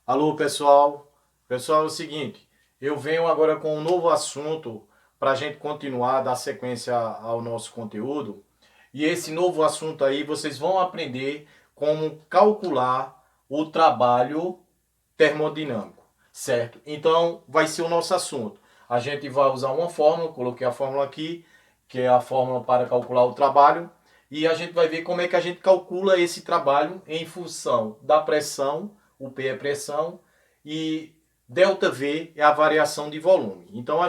Alô, pessoal. Pessoal, é o seguinte, eu venho agora com um novo assunto para a gente continuar, dar sequência ao nosso conteúdo. E esse novo assunto aí, vocês vão aprender como calcular o trabalho termodinâmico, certo? Então, vai ser o nosso assunto. A gente vai usar uma fórmula, coloquei a fórmula aqui, que é a fórmula para calcular o trabalho, e a gente vai ver como é que a gente calcula esse trabalho em função da pressão, o P é pressão, e ΔV é a variação de volume. Então,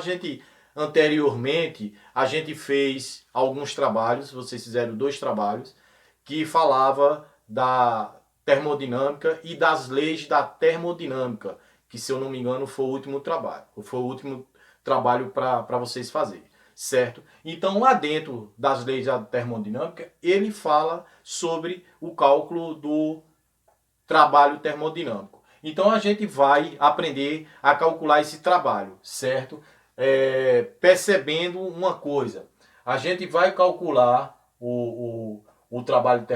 anteriormente, a gente fez alguns trabalhos, vocês fizeram dois trabalhos, que falava da termodinâmica e das leis da termodinâmica, que se eu não me engano foi o último trabalho, foi o último trabalho para vocês fazerem, certo? Então lá dentro das leis da termodinâmica, ele fala sobre o cálculo do trabalho termodinâmico. Então a gente vai aprender a calcular esse trabalho, certo? Percebendo uma coisa, a gente vai calcular o trabalho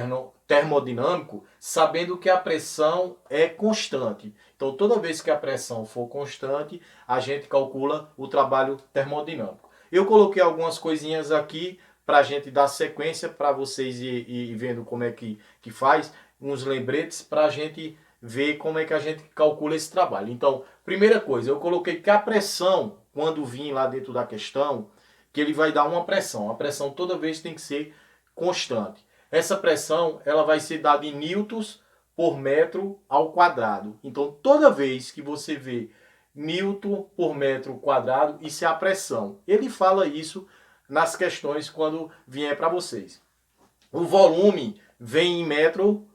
termodinâmico sabendo que a pressão é constante. Então toda vez que a pressão for constante, a gente calcula o trabalho termodinâmico. Eu coloquei algumas coisinhas aqui para a gente dar sequência para vocês ir vendo como é que faz, uns lembretes para a gente ver como é que a gente calcula esse trabalho. Então, primeira coisa, eu coloquei que a pressão, quando vir lá dentro da questão, que ele vai dar uma pressão. A pressão toda vez tem que ser constante. Essa pressão ela vai ser dada em newtons por metro ao quadrado. Então, toda vez que você vê newton por metro quadrado, isso é a pressão. Ele fala isso nas questões quando vier para vocês. O volume vem em metro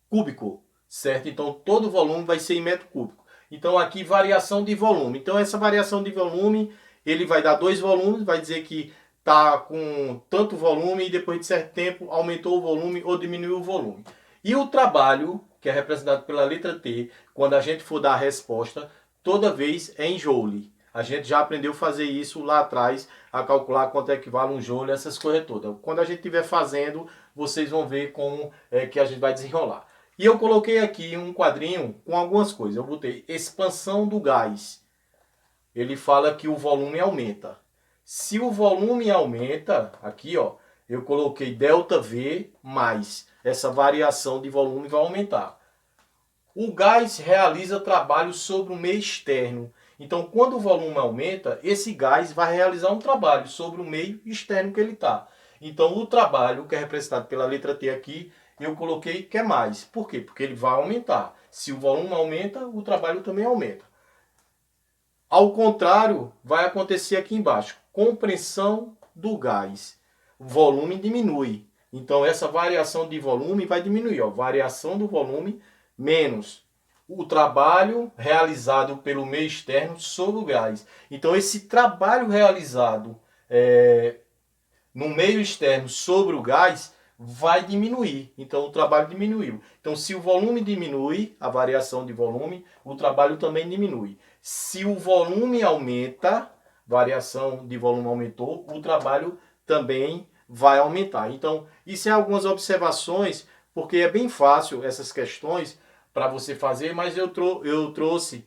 cúbico, certo? Então todo volume vai ser em metro cúbico. Então aqui variação de volume. Então essa variação de volume, ele vai dar dois volumes, vai dizer que está com tanto volume e depois de certo tempo aumentou o volume ou diminuiu o volume. E o trabalho, que é representado pela letra T, quando a gente for dar a resposta, toda vez é em joule. A gente já aprendeu a fazer isso lá atrás, a calcular quanto é que vale um joule, essas coisas todas. Quando a gente estiver fazendo, vocês vão ver como é que a gente vai desenrolar. E eu coloquei aqui um quadrinho com algumas coisas. Eu botei expansão do gás. Ele fala que o volume aumenta. Se o volume aumenta, aqui ó, eu coloquei ΔV mais essa variação de volume vai aumentar. O gás realiza trabalho sobre o meio externo. Então, quando o volume aumenta, esse gás vai realizar um trabalho sobre o meio externo que ele está. Então, o trabalho, que é representado pela letra T aqui, eu coloquei que é mais. Por quê? Porque ele vai aumentar. Se o volume aumenta, o trabalho também aumenta. Ao contrário, vai acontecer aqui embaixo. Compressão do gás. O volume diminui. Então, essa variação de volume vai diminuir. Ó. Variação do volume menos o trabalho realizado pelo meio externo sobre o gás. Então, esse trabalho realizado no meio externo sobre o gás vai diminuir. Então, o trabalho diminuiu. Então, se o volume diminui, a variação de volume, o trabalho também diminui. Se o volume aumenta, variação de volume aumentou, o trabalho também vai aumentar. Então, isso é algumas observações, porque é bem fácil essas questões para você fazer, mas eu trouxe,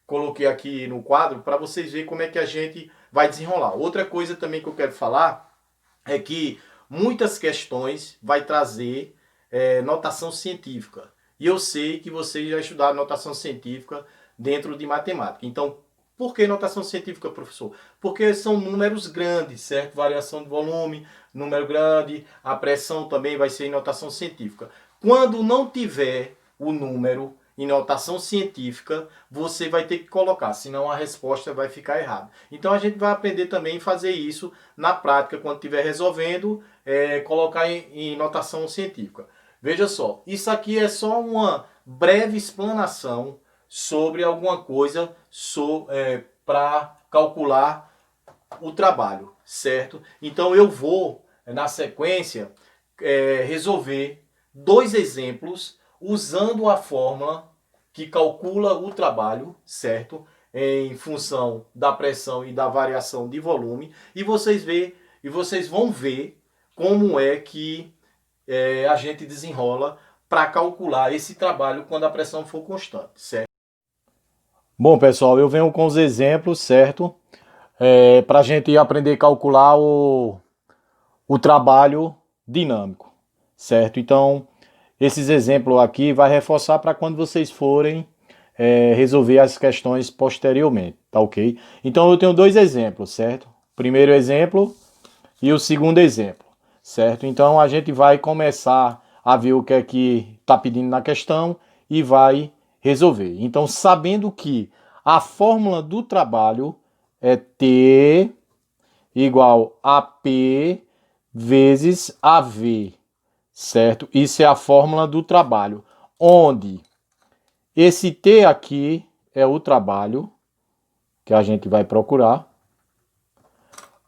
coloquei aqui no quadro para vocês verem como é que a gente vai desenrolar. Outra coisa também que eu quero falar é que muitas questões vai trazer notação científica. E eu sei que vocês já estudaram notação científica dentro de matemática. Então, por que notação científica, professor? Porque são números grandes, certo? Variação de volume, número grande, a pressão também vai ser em notação científica. Quando não tiver o número em notação científica, você vai ter que colocar, senão a resposta vai ficar errada. Então a gente vai aprender também a fazer isso na prática, quando estiver resolvendo, colocar em notação científica. Veja só, isso aqui é só uma breve explanação sobre alguma coisa para calcular o trabalho, certo? Então eu vou, na sequência, resolver dois exemplos usando a fórmula que calcula o trabalho, certo? Em função da pressão e da variação de volume. E vocês vão ver como é que a gente desenrola para calcular esse trabalho quando a pressão for constante, certo? Bom, pessoal, eu venho com os exemplos, certo? Para a gente aprender a calcular o trabalho dinâmico, certo? Então, esses exemplos aqui vai reforçar para quando vocês forem resolver as questões posteriormente, tá ok? Então, eu tenho dois exemplos, certo? Primeiro exemplo e o segundo exemplo, certo? Então, a gente vai começar a ver o que é que está pedindo na questão e vai resolver. Então, sabendo que a fórmula do trabalho é T igual a P vezes AV, certo? Isso é a fórmula do trabalho, onde esse T aqui é o trabalho que a gente vai procurar,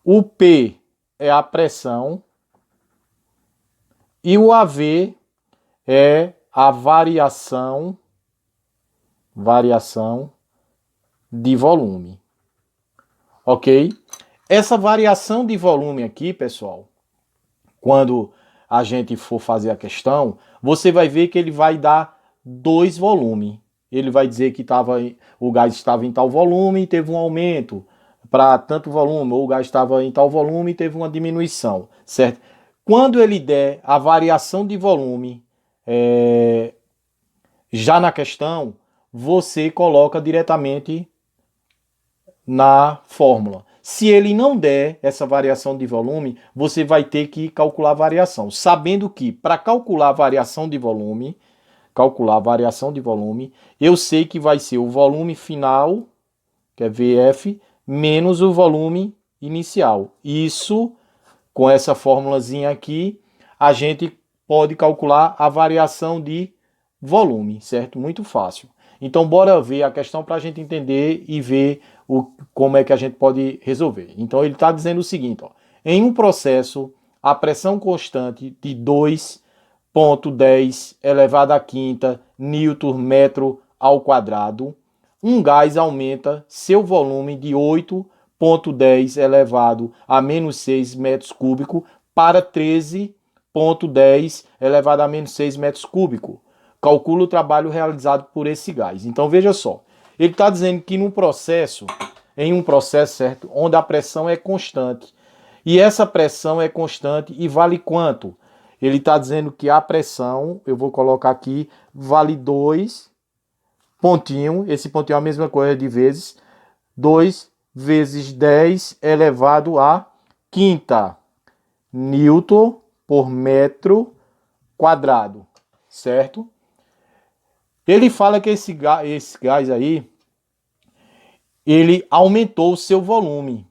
o P é a pressão e o AV é a variação de volume, ok? Essa variação de volume aqui, pessoal, quando a gente for fazer a questão, você vai ver que ele vai dar dois volumes. Ele vai dizer que o gás estava em tal volume e teve um aumento para tanto volume, ou o gás estava em tal volume e teve uma diminuição, certo? Quando ele der a variação de volume já na questão, você coloca diretamente na fórmula. Se ele não der essa variação de volume, você vai ter que calcular a variação. Sabendo que para calcular a variação de volume, eu sei que vai ser o volume final, que é VF, menos o volume inicial. Isso, com essa formulazinha aqui, a gente pode calcular a variação de volume, certo? Muito fácil. Então, bora ver a questão para a gente entender e ver como é que a gente pode resolver. Então, ele está dizendo o seguinte, ó, em um processo, a pressão constante de 2,10 elevado à quinta Newton metro ao quadrado, um gás aumenta seu volume de 8,10 elevado a menos 6 metros cúbicos para 13,10 elevado a menos 6 metros cúbicos. Calcula o trabalho realizado por esse gás. Então veja só, ele está dizendo que em um processo, certo, onde a pressão é constante, e essa pressão é constante e vale quanto? Ele está dizendo que a pressão, eu vou colocar aqui, vale 2 pontinho, esse pontinho é a mesma coisa de vezes, 2 vezes 10 elevado a quinta Newton por metro quadrado, certo? Ele fala que esse gás aí, ele aumentou o seu volume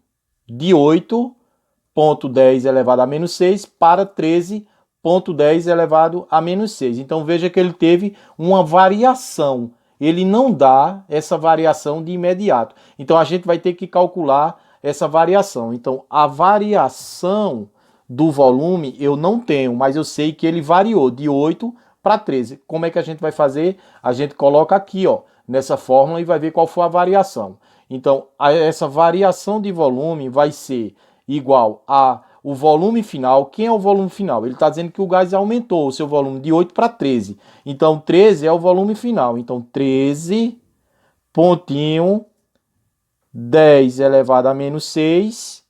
de 8,10 elevado a menos 6 para 13,10 elevado a menos 6. Então veja que ele teve uma variação. Ele não dá essa variação de imediato. Então a gente vai ter que calcular essa variação. Então a variação do volume eu não tenho, mas eu sei que ele variou de 8 para 13. Como é que a gente vai fazer? A gente coloca aqui, ó, nessa fórmula e vai ver qual foi a variação. Então, essa variação de volume vai ser igual a o volume final. Quem é o volume final? Ele está dizendo que o gás aumentou o seu volume de 8 para 13. Então, 13 é o volume final. Então, 13,10 elevado a menos 6,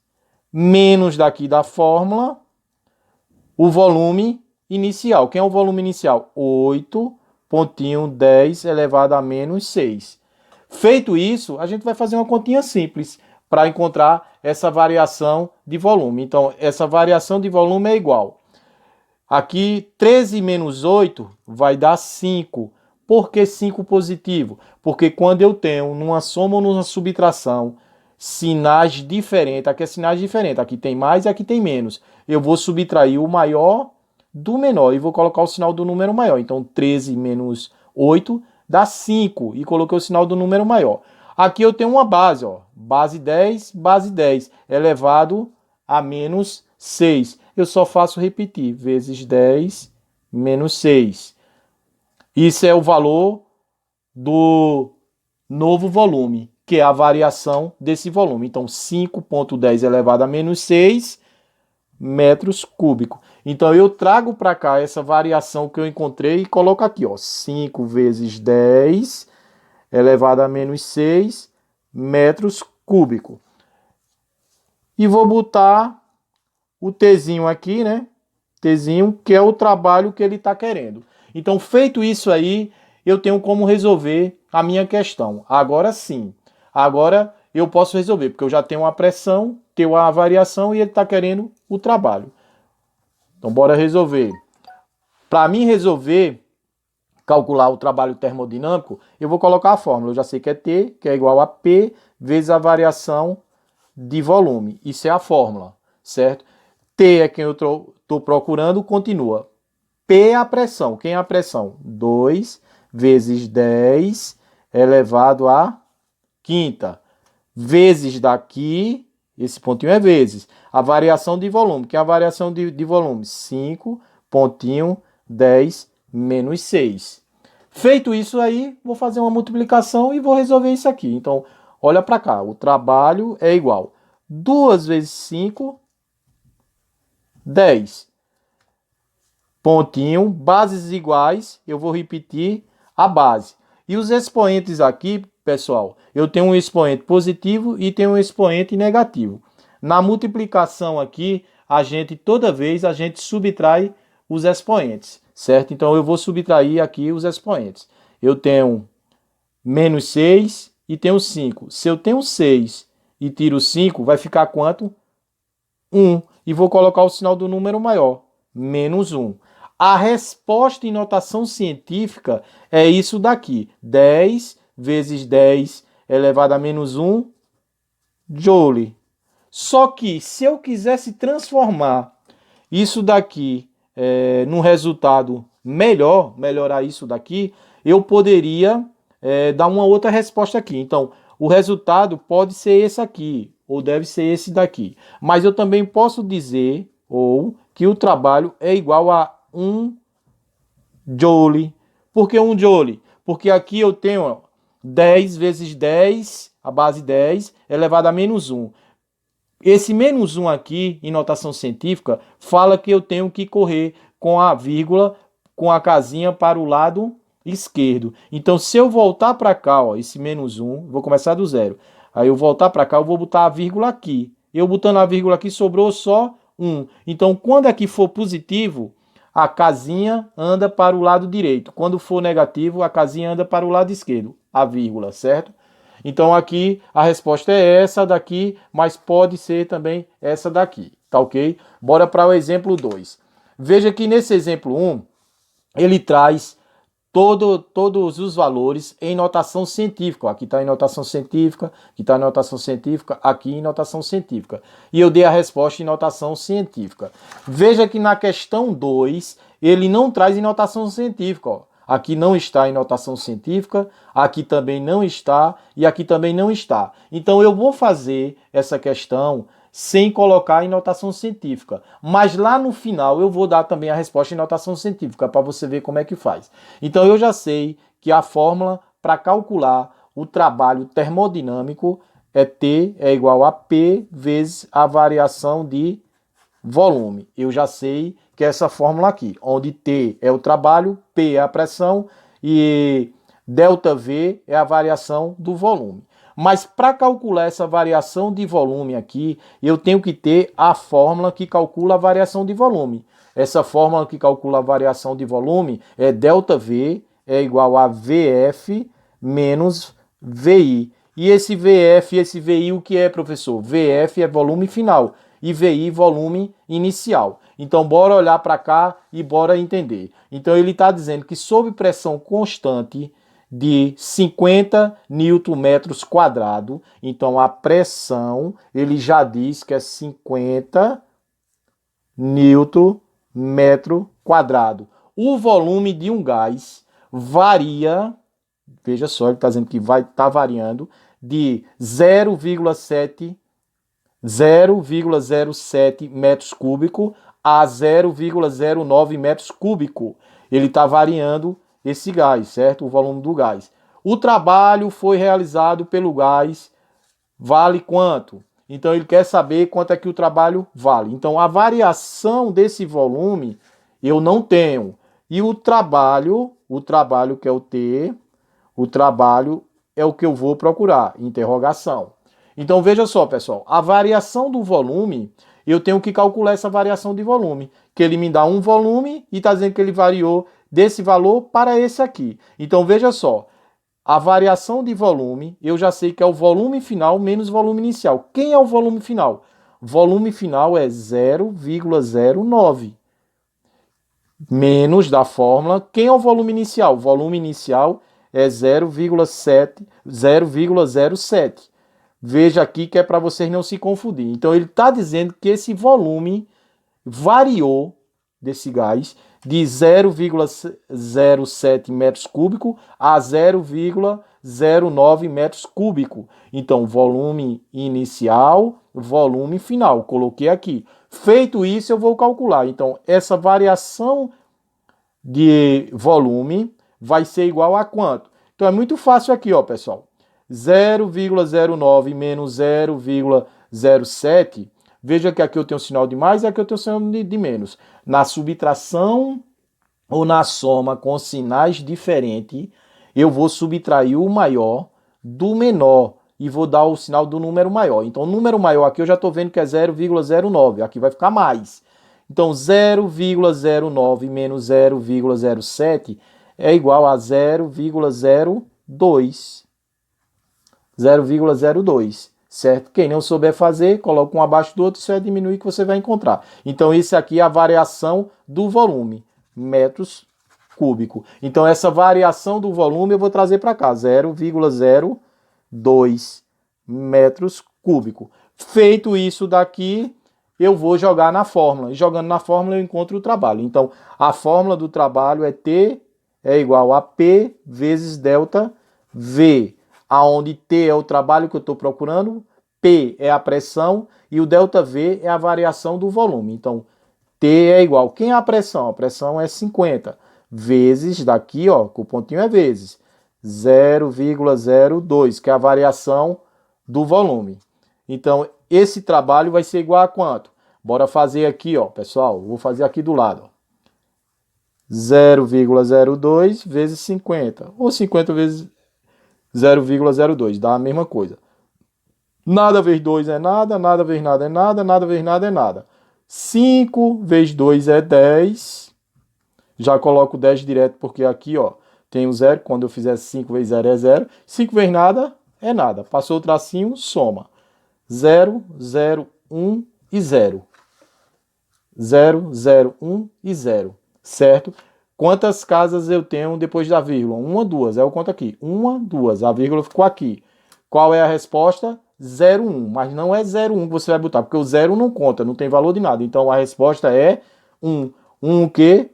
menos daqui da fórmula, o volume inicial. Quem é o volume inicial? 8,10 elevado a menos 6. Feito isso, a gente vai fazer uma continha simples para encontrar essa variação de volume. Então, essa variação de volume é igual. Aqui, 13 menos 8 vai dar 5. Por que 5 positivo? Porque quando eu tenho numa soma ou numa subtração sinais diferentes, aqui é sinais diferentes, aqui tem mais e aqui tem menos, eu vou subtrair o maior do menor e vou colocar o sinal do número maior. Então, 13 menos 8 dá 5 e coloquei o sinal do número maior. Aqui eu tenho uma base, ó, base 10 elevado a menos 6. Eu só faço repetir, vezes 10 menos 6. Isso é o valor do novo volume, que é a variação desse volume. Então, 5,10 elevado a menos 6 metros cúbicos. Então eu trago para cá essa variação que eu encontrei e coloco aqui, ó, 5 vezes 10 elevado a menos 6 metros cúbicos. E vou botar o Tzinho aqui, né? Tzinho, que é o trabalho que ele está querendo. Então, feito isso aí, eu tenho como resolver a minha questão. Agora sim. Agora eu posso resolver, porque eu já tenho a pressão, tenho a variação e ele está querendo o trabalho. Então, bora resolver. Para mim resolver, calcular o trabalho termodinâmico, eu vou colocar a fórmula. Eu já sei que é T, que é igual a P, vezes a variação de volume. Isso é a fórmula, certo? T é quem eu estou procurando, continua. P é a pressão. Quem é a pressão? 2 vezes 10 elevado a quinta. Vezes daqui, esse pontinho é vezes. A variação de volume. Que é a variação de volume? 5, pontinho, 10 menos 6. Feito isso aí, vou fazer uma multiplicação e vou resolver isso aqui. Então, olha para cá. O trabalho é igual. 2 vezes 5, 10. Pontinho, bases iguais, eu vou repetir a base. E os expoentes aqui, pessoal, eu tenho um expoente positivo e tenho um expoente negativo. Na multiplicação aqui, toda vez a gente subtrai os expoentes, certo? Então eu vou subtrair aqui os expoentes. Eu tenho menos 6 e tenho 5. Se eu tenho 6 e tiro 5, vai ficar quanto? 1. E vou colocar o sinal do número maior, menos 1. A resposta em notação científica é isso daqui. 10 vezes 10 elevado a menos 1 joule. Só que se eu quisesse transformar isso daqui num resultado melhorar isso daqui, eu poderia dar uma outra resposta aqui. Então, o resultado pode ser esse aqui, ou deve ser esse daqui. Mas eu também posso dizer, que o trabalho é igual a 1 joule. Por que 1 joule? Porque aqui eu tenho 10 vezes 10, a base 10, elevado a menos 1. Esse menos 1 aqui, em notação científica, fala que eu tenho que correr com a vírgula, com a casinha para o lado esquerdo. Então, se eu voltar para cá, ó, esse menos 1, vou começar do zero. Aí eu voltar para cá, eu vou botar a vírgula aqui. Eu botando a vírgula aqui, sobrou só 1. Então, quando aqui for positivo, a casinha anda para o lado direito. Quando for negativo, a casinha anda para o lado esquerdo, a vírgula, certo? Então aqui a resposta é essa daqui, mas pode ser também essa daqui, tá ok? Bora para o exemplo 2. Veja que nesse exemplo 1, ele traz todos os valores em notação científica. Aqui está em notação científica, aqui está em notação científica, aqui em notação científica. E eu dei a resposta em notação científica. Veja que na questão 2, ele não traz em notação científica, ó. Aqui não está em notação científica, aqui também não está e aqui também não está. Então eu vou fazer essa questão sem colocar em notação científica. Mas lá no final eu vou dar também a resposta em notação científica para você ver como é que faz. Então eu já sei que a fórmula para calcular o trabalho termodinâmico é T é igual a P vezes a variação de volume. Eu já sei que é essa fórmula aqui, onde T é o trabalho, P é a pressão e ΔV é a variação do volume. Mas para calcular essa variação de volume aqui, eu tenho que ter a fórmula que calcula a variação de volume. Essa fórmula que calcula a variação de volume é ΔV é igual a VF menos VI. E esse VF e esse VI o que é, professor? VF é volume final e VI volume inicial. Então, bora olhar para cá e bora entender. Então, ele está dizendo que sob pressão constante de 50 Nm², então a pressão, ele já diz que é 50 Nm². O volume de um gás varia, veja só, ele está dizendo que vai estar variando de 0,07 metros cúbicos a 0,09 metros cúbicos. Ele está variando esse gás, certo? O volume do gás. O trabalho foi realizado pelo gás, vale quanto? Então ele quer saber quanto é que o trabalho vale. Então a variação desse volume eu não tenho. E o trabalho que é o T, o trabalho é o que eu vou procurar, interrogação. Então veja só, pessoal, a variação do volume, eu tenho que calcular essa variação de volume, que ele me dá um volume e está dizendo que ele variou desse valor para esse aqui. Então veja só, a variação de volume, eu já sei que é o volume final menos volume inicial. Quem é o volume final? Volume final é 0,09 menos da fórmula. Quem é o volume inicial? O volume inicial é 0,07. Veja aqui que é para vocês não se confundirem. Então ele está dizendo que esse volume variou desse gás de 0,07 metros cúbicos a 0,09 metros cúbicos. Então, volume inicial, volume final. Coloquei aqui. Feito isso, eu vou calcular. Então, essa variação de volume vai ser igual a quanto? Então, é muito fácil aqui, ó, pessoal. 0,09 menos 0,07. Veja que aqui eu tenho sinal de mais e aqui eu tenho sinal de menos. Na subtração ou na soma com sinais diferentes, eu vou subtrair o maior do menor e vou dar o sinal do número maior. Então, o número maior aqui eu já estou vendo que é 0,09. Aqui vai ficar mais. Então, 0,09 menos 0,07 é igual a 0,02. 0,02, certo? Quem não souber fazer, coloca um abaixo do outro, isso vai diminuir que você vai encontrar. Então, isso aqui é a variação do volume, metros cúbicos. Então, essa variação do volume eu vou trazer para cá, 0,02 metros cúbicos. Feito isso daqui, eu vou jogar na fórmula. E jogando na fórmula, eu encontro o trabalho. Então, a fórmula do trabalho é T é igual a P vezes delta V, aonde T é o trabalho que eu estou procurando, P é a pressão e o delta V é a variação do volume. Então, T é igual. Quem é a pressão? A pressão é 50 vezes daqui, ó, com o pontinho é vezes 0,02, que é a variação do volume. Então, esse trabalho vai ser igual a quanto? Bora fazer aqui, ó, pessoal. Vou fazer aqui do lado, ó. 0,02 vezes 50, ou 50 vezes 0,02, dá a mesma coisa. Nada vezes 2 é nada, nada vezes nada é nada, nada vezes nada é nada. 5 vezes 2 é 10. Já coloco 10 direto porque aqui, ó, tem o zero. Quando eu fizer 5 vezes 0 é 0. 5 vezes nada é nada. Passou o tracinho, soma. 0, 0, 1 e 0. 0, 0, 1 e 0. Certo? Quantas casas eu tenho depois da vírgula? 1, 2. Eu conto aqui. 1, 2. A vírgula ficou aqui. Qual é a resposta? 0, 1. Mas não é 0, 1 que você vai botar, porque o 0 não conta, não tem valor de nada. Então a resposta é 1. 1 o quê?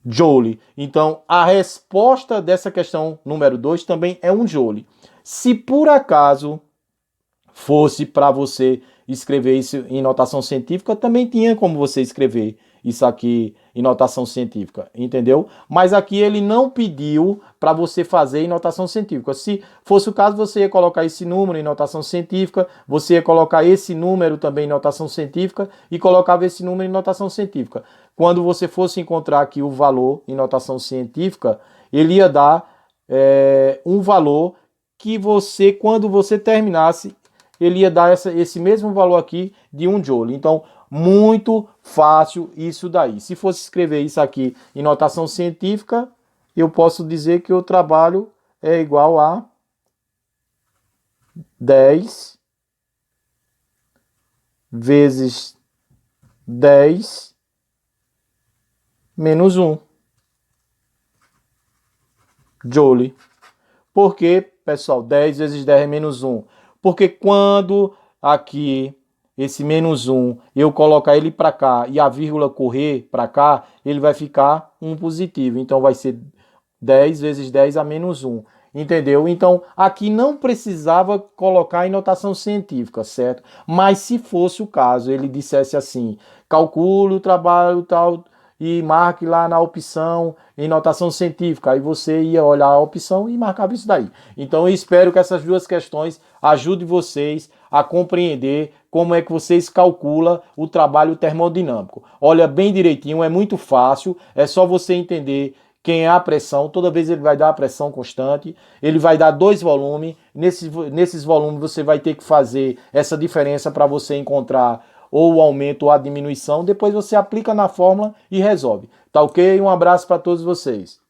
Joule. Então a resposta dessa questão número 2 também é 1 joule. Se por acaso fosse para você escrever isso em notação científica, também tinha como você escrever isso aqui em notação científica, entendeu? Mas aqui ele não pediu para você fazer em notação científica. Se fosse o caso, você ia colocar esse número em notação científica, você ia colocar esse número também em notação científica e colocava esse número em notação científica. Quando você fosse encontrar aqui o valor em notação científica, ele ia dar um valor que você, quando você terminasse, ele ia dar esse mesmo valor aqui de 1 joule. Então, muito fácil isso daí. Se fosse escrever isso aqui em notação científica, eu posso dizer que o trabalho é igual a 10 vezes 10 menos 1 joule. Por que, pessoal, 10 vezes 10 é menos 1? Porque quando aqui esse menos 1, eu colocar ele para cá e a vírgula correr para cá, ele vai ficar 1 positivo. Então vai ser 10 vezes 10 a menos 1. Entendeu? Então aqui não precisava colocar em notação científica, certo? Mas se fosse o caso, ele dissesse assim, calcule o trabalho tal e marque lá na opção em notação científica. Aí você ia olhar a opção e marcava isso daí. Então eu espero que essas duas questões ajudem vocês a compreender como é que vocês calculam o trabalho termodinâmico. Olha bem direitinho, é muito fácil, é só você entender quem é a pressão. Toda vez ele vai dar a pressão constante, ele vai dar 2 volumes, nesses volumes você vai ter que fazer essa diferença para você encontrar ou o aumento ou a diminuição, depois você aplica na fórmula e resolve. Tá ok? Um abraço para todos vocês.